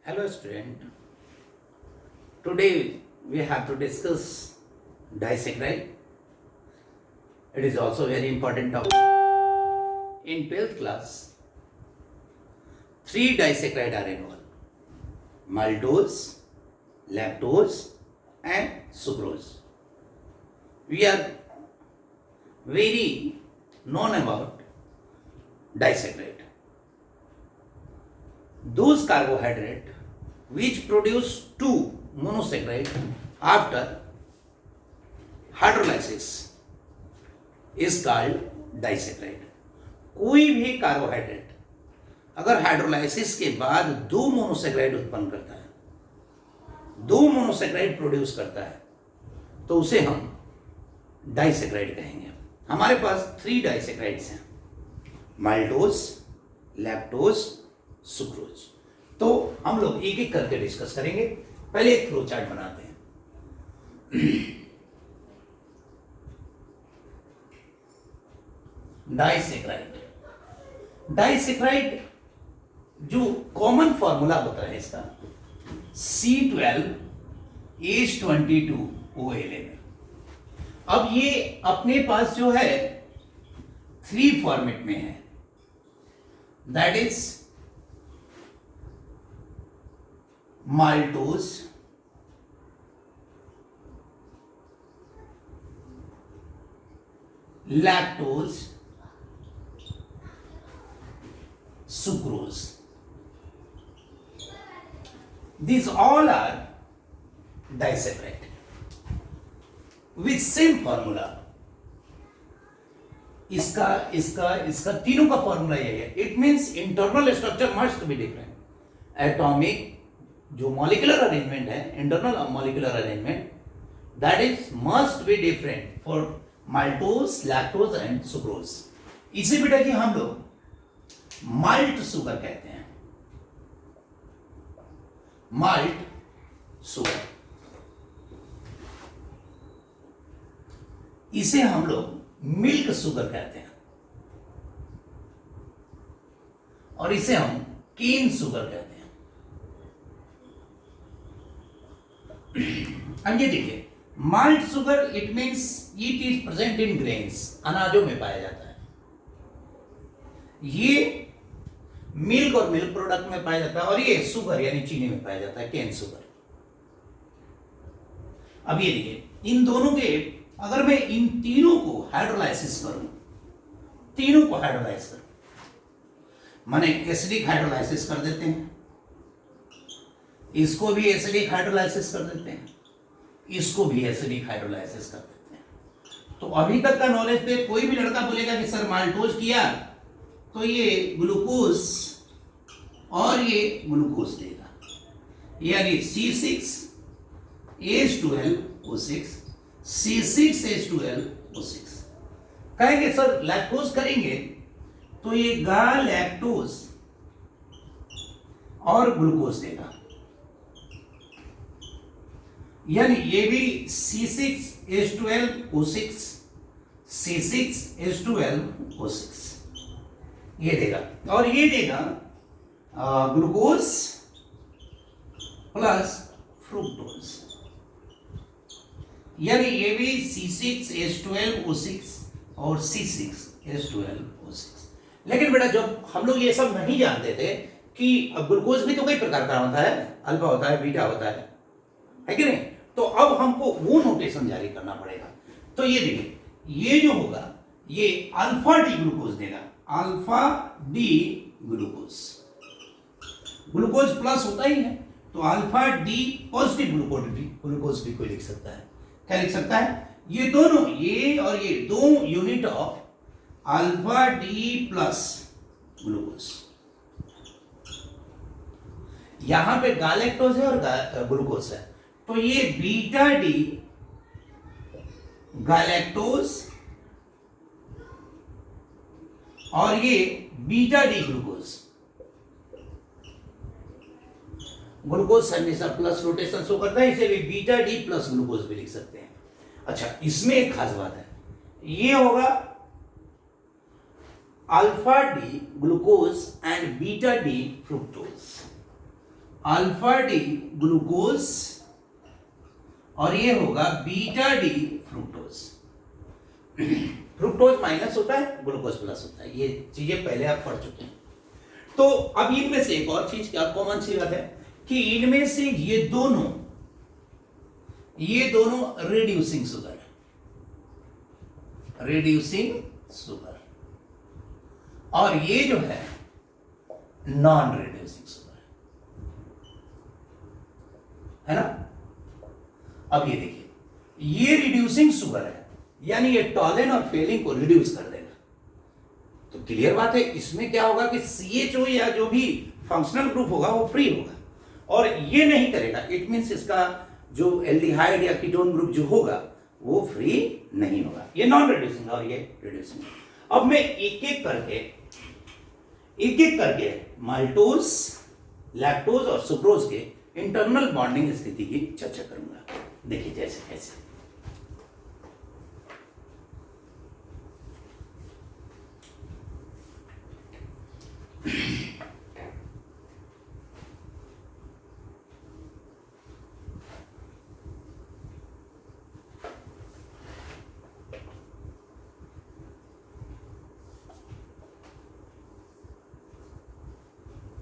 Hello student. Today we have to discuss disaccharide. It is also very important topic. In 12th class, three disaccharide are involved: maltose, lactose and sucrose. We are very known about disaccharide. Those carbohydrate which produce two monosaccharide after hydrolysis is called disaccharide. कोई भी carbohydrate अगर hydrolysis के बाद दो monosaccharide उत्पन्न करता है, दो मोनोसेक्राइड प्रोड्यूस करता है, तो उसे हम डाइसेक्राइड कहेंगे. हमारे पास थ्री डाइसेक्राइड्स हैं: माल्टोज, लैक्टोज, सुक्रोज. तो हम लोग एक एक करके डिस्कस करेंगे. पहले एक फ्लो चार्ट बनाते हैं. डाइसेक्राइड जो कॉमन फॉर्मूला होता है इसका C12H22O11. अब ये अपने पास जो है थ्री फॉर्मेट में है, that is maltose, lactose, sucrose. These all are disaccharide with same formula. इसका तीनों का फॉर्मूला यही है. It means internal structure must be different. Atomic जो मॉलिक्यूलर अरेंजमेंट है, internal molecular arrangement, that is must be different for maltose, lactose and sucrose. इसे बेटा कि हम लोग माल्ट शुगर कहते हैं. माल्ट शुगर, इसे हम लोग मिल्क शुगर कहते हैं और इसे हम केन शुगर कहते हैं. अब ये देखिए, malt sugar it means it is present in grains, अनाजों में पाया जाता है. ये मिल्क और मिल्क प्रोडक्ट में पाया जाता है और ये शुगर यानी चीनी में पाया जाता है, केन शुगर. अब ये देखिए, इन दोनों के अगर मैं इन तीनों को हाइड्रोलाइसिस करूं, तीनों को हाइड्रोलाइज करूं, माने एसिडिक हाइड्रोलाइसिस कर देते हैं, इसको भी एसिडिक हाइड्रोलाइसिस कर देते हैं, इसको भी एसिडिक हाइड्रोलाइसिस कर देते हैं. तो अभी तक का नॉलेज पे कोई भी लड़का बोलेगा कि सर माल्टोज किया तो ये ग्लूकोज और ये ग्लूकोज देगा, यानी C6H12O6, C6H12O6. कहेंगे सर लैक्टोज करेंगे तो ये गा लैक्टोज और ग्लूकोज देगा, यानी ये भी C6H12O6, C6H12O6 ये देगा और ये देगा ग्लूकोज प्लस फ्रुक्टोज, यानी ये भी C6H12O6 और C6H12O6. लेकिन बेटा जब हम लोग ये सब नहीं जानते थे कि ग्लूकोज भी तो कई प्रकार का होता है, अल्फा होता है, बीटा होता है कि नहीं, तो अब हमको वो नोटेशन जारी करना पड़ेगा. तो ये देखिए, ये जो होगा ये अल्फा डी ग्लूकोज देगा, alpha D glucose. Glucose plus होता ही है तो अल्फा डी पॉजिटिव ग्लूकोज भी कोई लिख सकता है. क्या लिख सकता है? ये दोनों, ये और ये दो unit of alpha D plus glucose. यहां पे गालेक्टोज है और ग्लूकोज है, तो ये बीटा डी गालेक्टोज और ये बीटा डी ग्लूकोज. ग्लूकोज हमेशा प्लस रोटेशन शो करता है, इसे भी बीटा डी प्लस ग्लूकोज भी लिख सकते हैं. अच्छा, इसमें एक खास बात है, ये होगा alpha D glucose and beta D fructose. Alpha D glucose और ये होगा beta D fructose. Fructose minus होता है, ग्लूकोज प्लस होता है, ये चीजें पहले आप पढ़ चुके हैं। तो अब इनमें से एक और चीज क्या कॉमन सी बात है कि इनमें से ये दोनों रिड्यूसिंग शुगर है, रिड्यूसिंग शुगर, और ये जो है नॉन रिड्यूसिंग शुगर है ना। अब ये देखिए, ये रिड्यूसिंग शुगर है, यानी ये टॉलेन और फेलिंग को रिड्यूस कर देगा। तो क्लियर बात है, इसमें क्या होगा कि CHO या जो भी फंक्शनल ग्रुप होगा वो फ्री होगा, और ये नहीं करेगा। इट मींस इसका जो एल्डिहाइड या कीटोन ग्रुप जो होगा वो फ्री नहीं होगा। ये नॉन रिड्यूसिंग और ये रिड्यूसिंग। अब मैं एक एक करके माल्टोज, लैक्टोज और सुक्रोज के इंटरनल बॉन्डिंग स्थिति की चर्चा करूंगा। देखिए जैसे कैसे।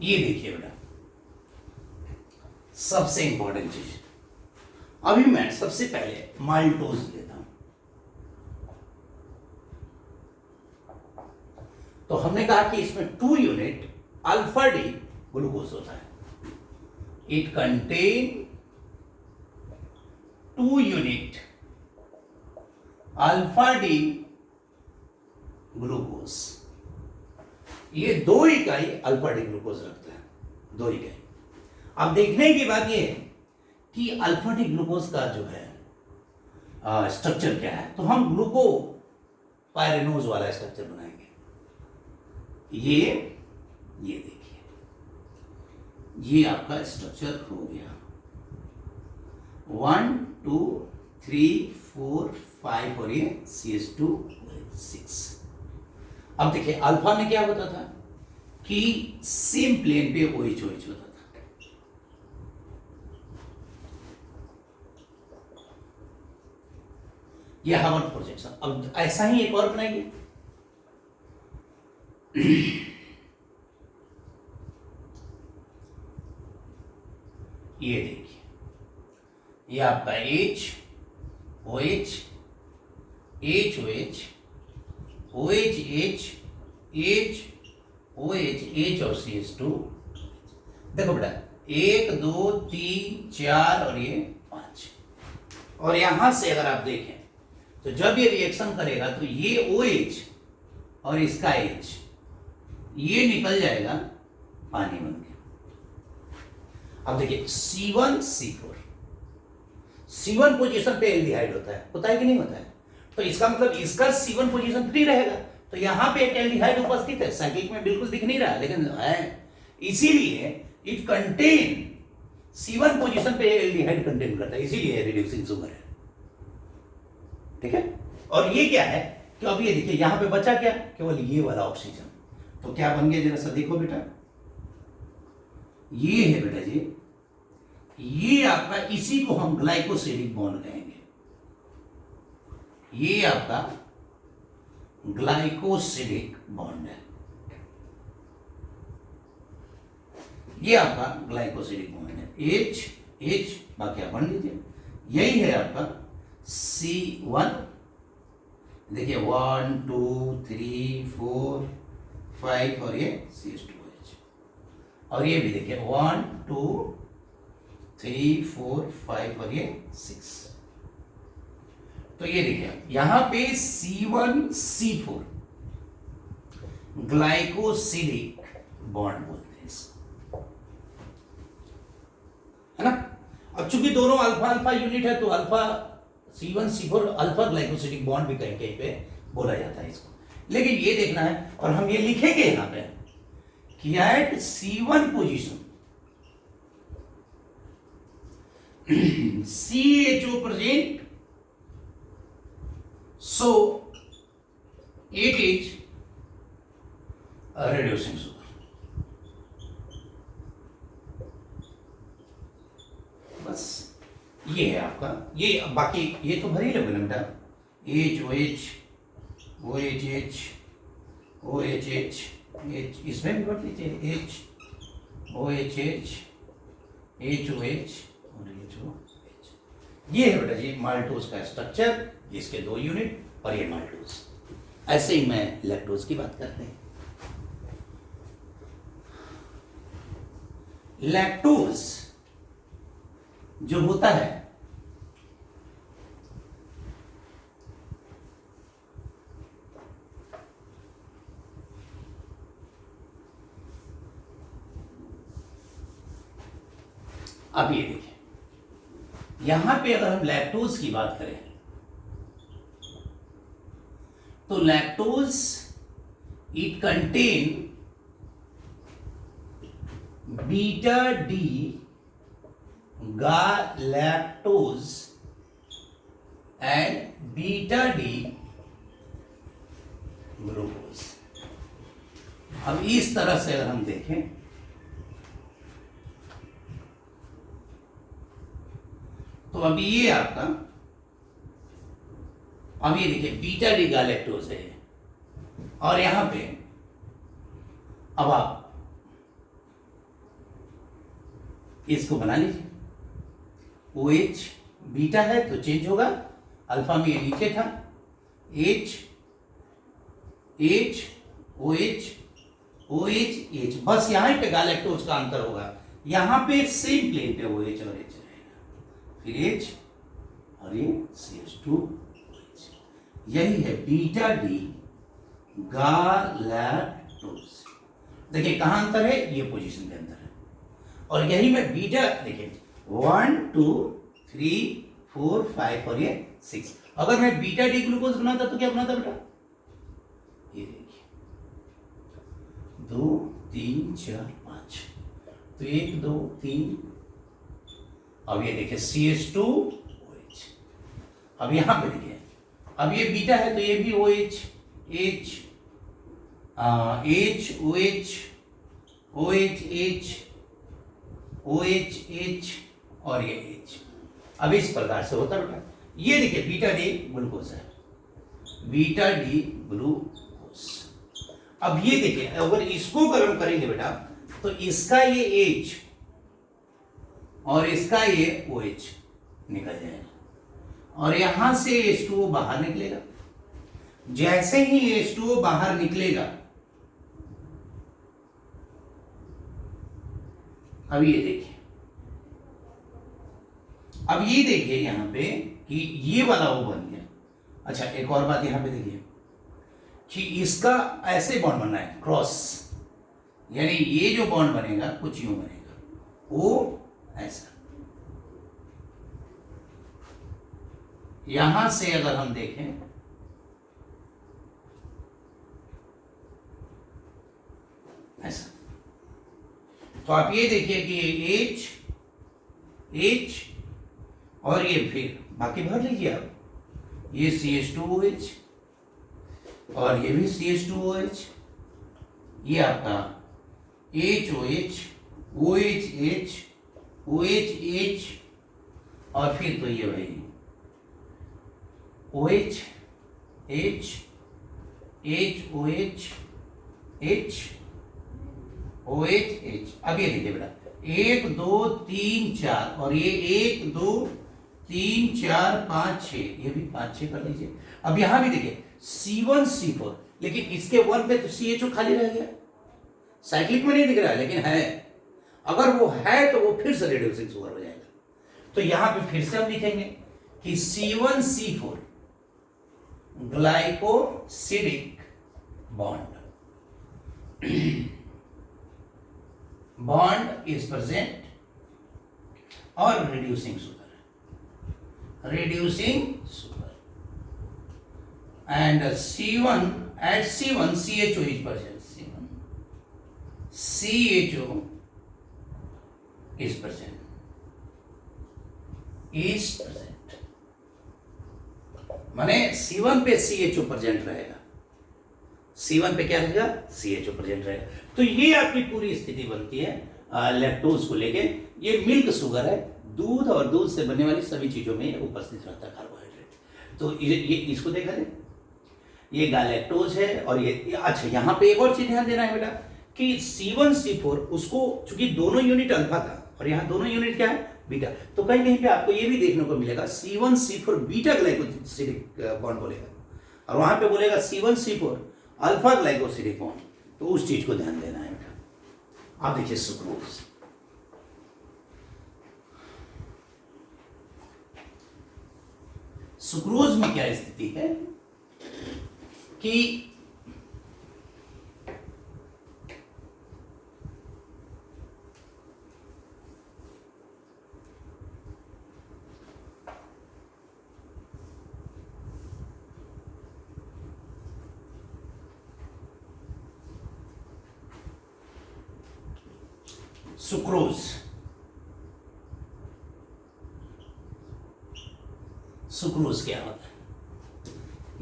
ये देखिए बेटा, सबसे इंपॉर्टेंट चीज, अभी मैं सबसे पहले माल्टोज लेता हूं। तो हमने कहा कि इसमें 2 यूनिट अल्फा डी ग्लूकोज होता है। It contain 2 unit alpha D glucose. ये 2 इकाई अल्फा डी ग्लूकोज रखता है, 2 इकाई। अब देखने की बात यह है कि अल्फा डी ग्लूकोज का जो है स्ट्रक्चर क्या है। तो हम ग्लूको पायरेनोज वाला स्ट्रक्चर बनाएंगे। ये देखिए, ये आपका स्ट्रक्चर हो गया। 1 2 3 4 5 और ये CH2 6। अब देखिए, अल्फा में क्या होता था कि सेम प्लेन पे OH होता था। ये हार्वर्ड प्रोजेक्शन। अब ऐसा ही एक और बनाएंगे। ये देखिए, ये आपका H OH H OH OH H H OH H और CH2। देखो बेटा, 1 2 3 4 और ये 5। और यहां से अगर आप देखें तो जब ये रिएक्शन करेगा तो ये OH और इसका H ये निकल जाएगा पानी बन के। अब देखिए C1 C4, C1 पोजीशन पे एल्डिहाइड होता है कि नहीं होता है। तो इसका मतलब इसका C1 पोजीशन फ्री रहेगा। तो यहां पे एक एल्डिहाइड उपस्थित है, साइक्लिक में बिल्कुल दिख नहीं रहा लेकिन है, इसीलिए इट कंटेन C1 पोजीशन पे एल्डिहाइड कंटेन करता है, इसीलिए रिड्यूसिंग शुगर है। ठीक है। और ये क्या है कि अब ये देखिए, यहां पे बचा क्या, केवल ये वाला ऑक्सीजन। तो क्या बन गया, जरा सा देखो बेटा, ये है बेटा जी, ये आपका, इसी को हम ग्लाइकोसिडिक बॉन्ड कहेंगे। ये आपका ग्लाइकोसिडिक बॉन्ड है, ये आपका ग्लाइकोसिडिक बॉन्ड है। H H बाकी आप पढ़ लीजिए। यही है आपका C1। देखिए 1 2 3 4 5 और ये CH2H। और ये भी देखिए 1 2 3 4 5 और ये 6। तो ये देखिए यहां पे C1 C4 ग्लाइकोसिडिक बॉन्ड बोलते हैं इसको, है ना। अब चूंकि दोनों अल्फा अल्फा यूनिट है तो alpha C1 C4 alpha glycosidic bond भी कहीं कहीं पे बोला जाता है इसको। लेकिन ये देखना है, और हम ये लिखेंगे यहां पे कि at C1 position CHO present, so it is a reducing sugar। ये है आपका, ये बाकी ये तो भर ही लोगे ना बेटा, H O H O H H O H H H, इसमें भी भर लीजिए H O H H H O H और एच ओ एच। ये है बेटा जी माल्टोज का स्ट्रक्चर, जिसके 2 यूनिट और ये माल्टोज। ऐसे ही मैं लैक्टोज की बात करते हैं। लैक्टोज जो होता है अब ये देखिए, यहां पे अगर हम लैक्टोज की बात करें तो lactose it contain beta D galactose and beta D glucose. अब इस तरह से अगर हम देखें तो अभी ये आपका, अब ये देखिए बीटा डी गैलेक्टोज है और यहां पे अब आप इसको बना लीजिए, ओ एच बीटा है तो चेंज होगा, अल्फा में ये नीचे था, H H O H O H H, बस यहां पे गैलेक्टोज का अंतर होगा, यहां पे सेम प्लेन पे ओ एच और एच रहेगा, फिर एच और ये CH2OH। यही है बीटा डी गैलेक्टोज। देखिए कहां अंतर है, ये पोजीशन के अंदर है, और यही मैं बीटा देखिए 1 2 3 4 5 और ये 6। अगर मैं बीटा डी ग्लूकोज बनाता तो क्या बनाता बेटा, ये देखिए 2 3 4 5, तो 1 2 3, अब ये देखिए CH2OH। अब यहां पे देखिए, अब ये बीटा है तो ये भी OH H H OH OH H OH H और ये H। अब इस प्रकार से होता बेटा, ये देखिए बीटा डी ग्लूकोज है, बीटा डी ग्लूकोज। अब ये देखिए अगर इसको गर्म करेंगे बेटा तो इसका ये H और इसका ये OH निकल जाएगा और यहां से H2O बाहर निकलेगा। जैसे ही H2O बाहर निकलेगा, अब ये देखिए, अब ये देखिए यहां पे कि ये वाला वो बन गया। अच्छा एक और बात यहां पे देखिए कि इसका ऐसे बॉन्ड बनना है क्रॉस, यानी ये जो बॉन्ड बनेगा कुछ यूं बनेगा, वो ऐसा। यहां से अगर हम देखें ऐसा, तो आप ये देखिए कि H H और ये फिर बाकी भर लीजिए आप, ये CH2OH और ये भी CH2OH, ये आपका HOH OHH OHH और फिर तो ये भाई OH H HOH H OH H। अब ये देखिए बेटा 1 2 3 4 और ये 1 2 3 4 5 6, ये भी 5 6 कर लीजिए। अब यहां भी देखिए C1 C4, लेकिन इसके 1 पे तो CHO खाली रह गया, साइक्लिक में नहीं दिख रहा है, लेकिन है। अगर वो है तो वो फिर से रिड्यूसिंग शुगर हो जाएगा। तो यहां पे फिर से हम लिखेंगे कि C1 C4 glycosidic bond bond is present or reducing sugar and C1 at C1 CHO is present, C1 CHO is present माने C1 पे CHO प्रेजेंट रहेगा, C1 पे क्या रहेगा, CHO प्रेजेंट रहेगा। तो ये आपकी पूरी स्थिति बनती है लैक्टोज को लेके। ये मिल्क शुगर है, दूध और दूध से बनने वाली सभी चीजों में उपस्थित रहता है कार्बोहाइड्रेट। तो ये इसको देखा जाए, ये गैलेक्टोज है। और ये अच्छा, यहाँ पे एक और चीज ध्यान देना है बेटा कि C1 C4 उसको, चूंकि दोनों यूनिट अल्फा था और यहाँ दोनों यूनिट क्या है, बीटा, तो कहीं कहीं पे आपको ये भी देखने को मिलेगा C1 C4 beta glycosidic bond बोलेगा, और वहां पे बोलेगा C1 C4 alpha glycosidic bond. तो उस चीज को ध्यान देना है बेटा। आप देखिए सुक्रोज, सुक्रोज में क्या स्थिति है कि सुक्रोज, सुक्रोज क्या होता है,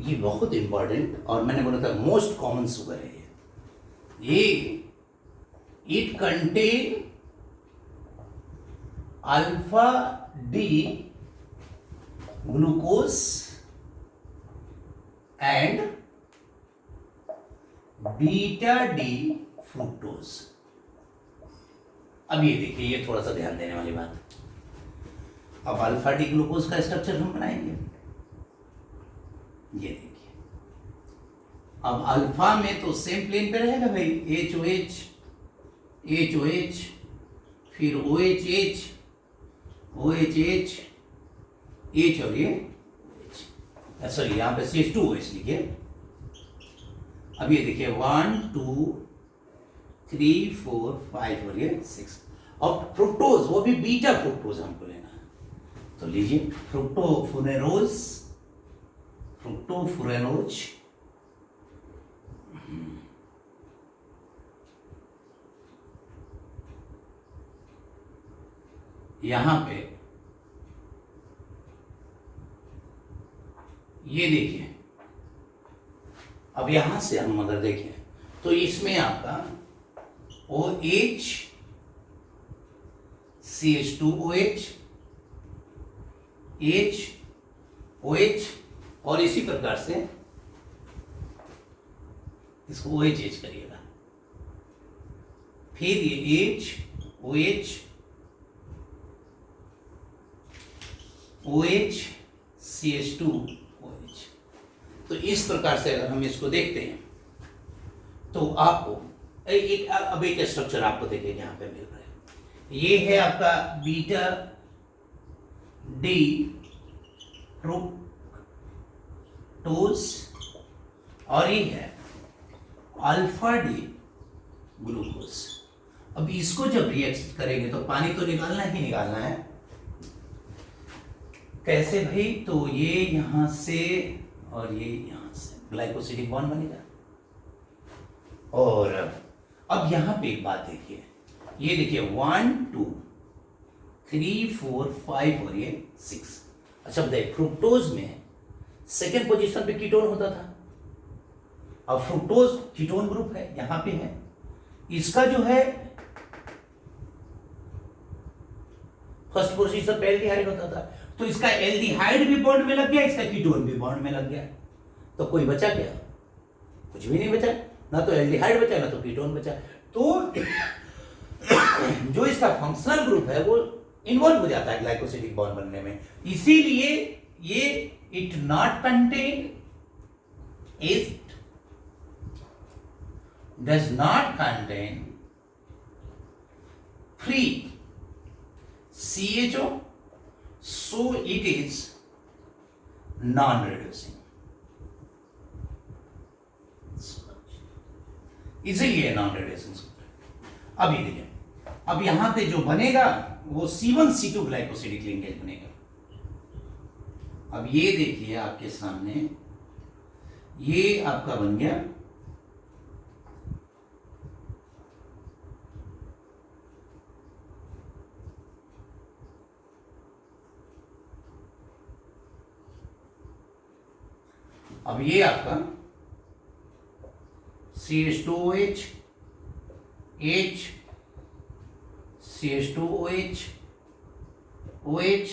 ये बहुत इंपॉर्टेंट और मैंने बोला था मोस्ट कॉमन शुगर है ये it contain alpha D glucose and beta D fructose. अब ये देखिए, ये थोड़ा सा ध्यान देने वाली बात। अब अल्फा डी ग्लूकोज का स्ट्रक्चर हम बनाएंगे, ये देखिए। अब अल्फा में तो सेम प्लेन पे रहेगा भाई, HOH HOH, फिर OHH OHH H, और ये सॉरी यहां पे CH2OH लिखिए। अब ये देखिए 1 2 3 4 5 और ये 6। और फ्रुक्टोज, वो भी बीटा फ्रुक्टोज हमको लेना है, तो लीजिए फ्रुक्टोफुरेनोज, फ्रुक्टोफुरेनोज, यहां पे ये देखिए। अब यहां से हम अगर देखें तो इसमें आपका OH CH2OH H OH, और इसी प्रकार से इसको OHH करिएगा, फिर ये H OH OH CH2OH। तो इस प्रकार से अगर हम इसको देखते हैं तो आपको अब एक स्ट्रक्चर आपको देखिए यहां पे मिल रहा है। ये है आपका बीटा डी फ्रुक्टोज, और ये है अल्फा डी ग्लूकोज। अब इसको जब रिएक्ट करेंगे तो पानी तो निकालना ही निकालना है। कैसे भाई, तो ये यहां से और ये यहां से ग्लाइकोसिडिक बॉन्ड बनेगा। और अब यहां पे एक बात देखिए, ये देखिए 1 2 3 4 5 और ये 6। अच्छा बताइए, फ्रुक्टोज में सेकेंड पोजीशन पे कीटोन होता था, अब फ्रुक्टोज कीटोन ग्रुप है, यहां पे है। इसका जो है फर्स्ट पोजीशन पे एल्डिहाइड होता था, तो इसका एल्डिहाइड भी बॉन्ड में लग गया, इसका कीटोन भी बॉन्ड में लग गया, तो कोई बचा क्या? कुछ भी नहीं बचा, ना तो एल्डिहाइड बचा ना तो कीटोन बचा। तो जो इसका फंक्शनल ग्रुप है वो इन्वॉल्व हो जाता है ग्लाइकोसिडिक बॉन्ड बनने में। इसीलिए ये it not contain, it does not contain free CHO, so it is non-reducing, इसीलिए non-reducing। अब ये देखिए, अब यहां पे जो बनेगा वो C1C2 ग्लाइकोसिडिक लिंकेज बनेगा। अब ये देखिए आपके सामने, ये आपका बन गया अब ये आपका CH2OH H CH2OH, OH,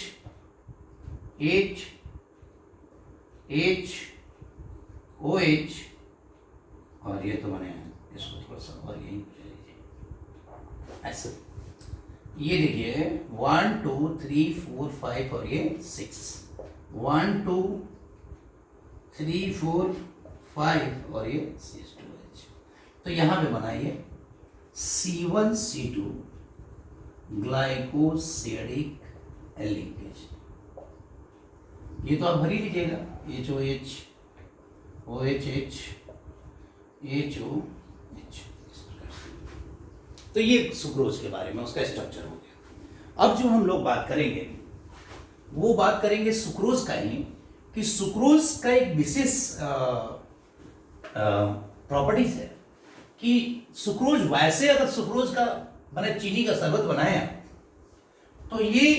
H, H, OH, और ये तो बने हैं, इसको थोड़ा सा और यहीं ले लीजिए ऐसे। ये देखिए 1 2 3 4 5 और ये 6, 1 2 3 4 5 और ये CH2OH। तो यहां पे बनाइए C1C2 ग्लाइकोसिडिक लिंकेज। ये तो आप भर ही लीजिएगा, HOH, OHH, HOH। तो ये सुक्रोज के बारे में उसका स्ट्रक्चर हो गया। अब जो हम लोग बात करेंगे वो बात करेंगे सुक्रोज का ही, कि सुक्रोज का एक विशेष प्रॉपर्टीज है कि सुक्रोज, वैसे अगर सुक्रोज का मैंने चीनी का शरबत बनाया तो ये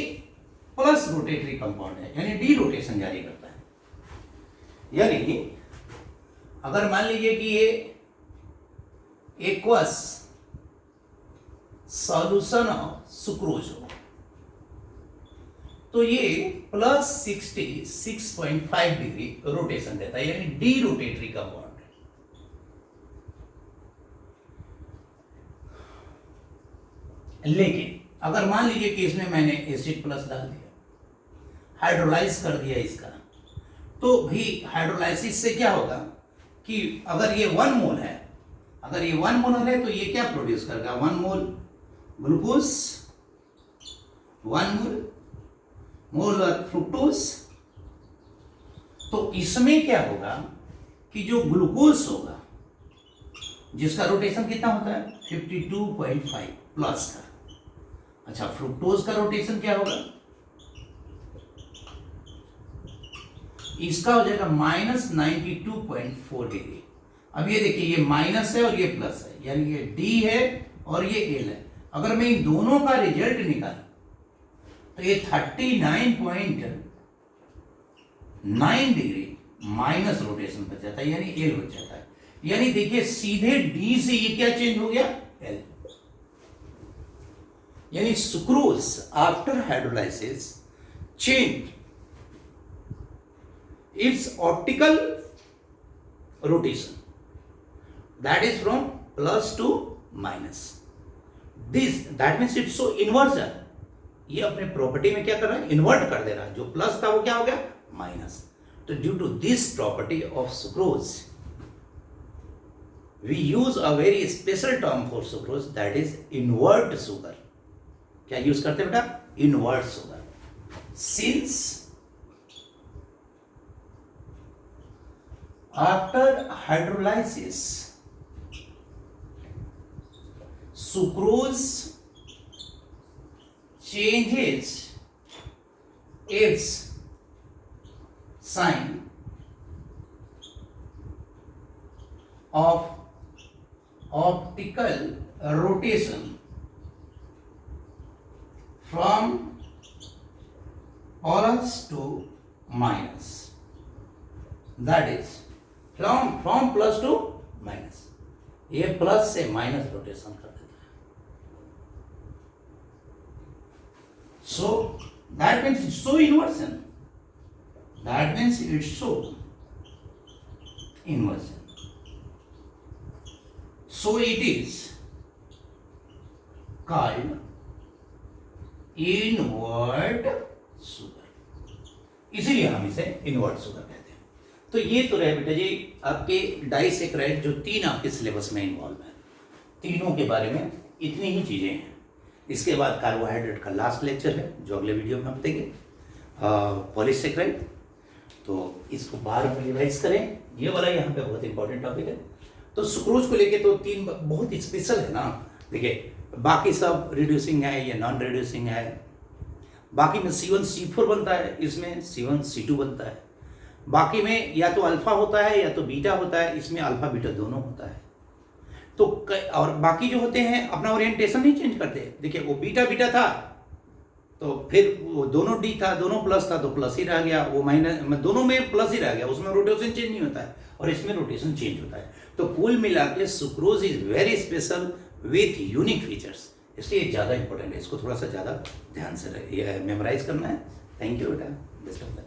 प्लस रोटेटरी कंपाउंड है, यानी डी रोटेशन जारी करता है। यानी अगर मान लीजिए कि ये एक्वस सॉल्यूशन ऑफ सुक्रोज हो तो ये प्लस 66.5 डिग्री रोटेशन देता है, यानी डी रोटेटरी कंपाउंड है। लेकिन अगर मान लीजिए कि इसमें मैंने एसिड प्लस डाल दिया, हाइड्रोलाइज कर दिया इसका, तो भी हाइड्रोलाइसिस से क्या होगा कि अगर ये 1 मोल है, अगर ये 1 मोलर है तो ये क्या प्रोड्यूस करेगा, 1 मोल ग्लूकोज, 1 मोल फ्रुक्टोज। तो इसमें क्या होगा कि जो ग्लूकोज होगा जिसका रोटेशन कितना होता है 52.5 प्लस का, अच्छा फ्रुक्टोज का रोटेशन क्या होगा, इसका हो जाएगा -92.4 डिग्री। अब ये देखिए ये माइनस है और ये प्लस है, यानी ये डी है और ये एल है। अगर मैं इन दोनों का रिजल्ट निकालूं तो ये 39.9 डिग्री माइनस रोटेशन बच जाता है, यानी एल बच जाता है। यानी देखिए सीधे डी से ये क्या चेंज हो गया, एल। यानी sucrose after hydrolysis change its optical rotation, that is from plus to minus. That means it's so inversion. ये अपने प्रॉपर्टी में क्या कर रहा है, इन्वर्ट कर दे रहा है, जो प्लस था वो क्या हो गया माइनस। तो due to this property of sucrose we use a very special term for sucrose, that is invert sugar. क्या यूज करते हैं बेटा, invert sugar. Since after hydrolysis sucrose changes its sign of optical rotation from plus to minus, that is from plus to minus. ये plus से minus rotation कर देता है। So that means it's so inversion, that means it's so inversion, so it is called invert sugar, इसीलिए हम इसे invert sugar कहते हैं। तो ये तो रहे बेटा जी आपके डाइसेक्राइड जो 3 आपके सिलेबस में इन्वॉल्व है, तीनों के बारे में इतनी ही चीज़ें हैं। इसके बाद कार्बोहाइड्रेट का लास्ट लेक्चर है जो अगले वीडियो में हम देंगे, पॉलीसेक्राइड। तो इसको बार में रिवाइज करें, ये वाला यहाँ पे बहुत इंपॉर्टेंट टॉपिक है। तो सुक्रोज को लेके तो 3 बहुत स्पेशल है ना। देखिए बाकी सब रिड्यूसिंग है या नॉन रिड्यूसिंग है, बाकी में C1C4 बनता है, इसमें C1C2 बनता है। बाकी में या तो अल्फा होता है या तो बीटा होता है, इसमें अल्फा बीटा दोनों होता है। तो और बाकी जो होते हैं अपना ओरिएंटेशन नहीं चेंज करते। देखिए वो बीटा बीटा था तो फिर वो दोनों डी था, दोनों प्लस था तो प्लस ही रह गया, वो माइनस दोनों में प्लस ही रह गया, उसमें रोटेशन चेंज नहीं होता है और इसमें रोटेशन चेंज होता है। तो कुल मिला के sucrose is very special with unique features. इसलिए ये ज़्यादा इंपॉर्टेंट है, इसको थोड़ा सा ज़्यादा ध्यान से मेमोराइज करना है। थैंक यू बेटा, बेस्ट ऑफ लक।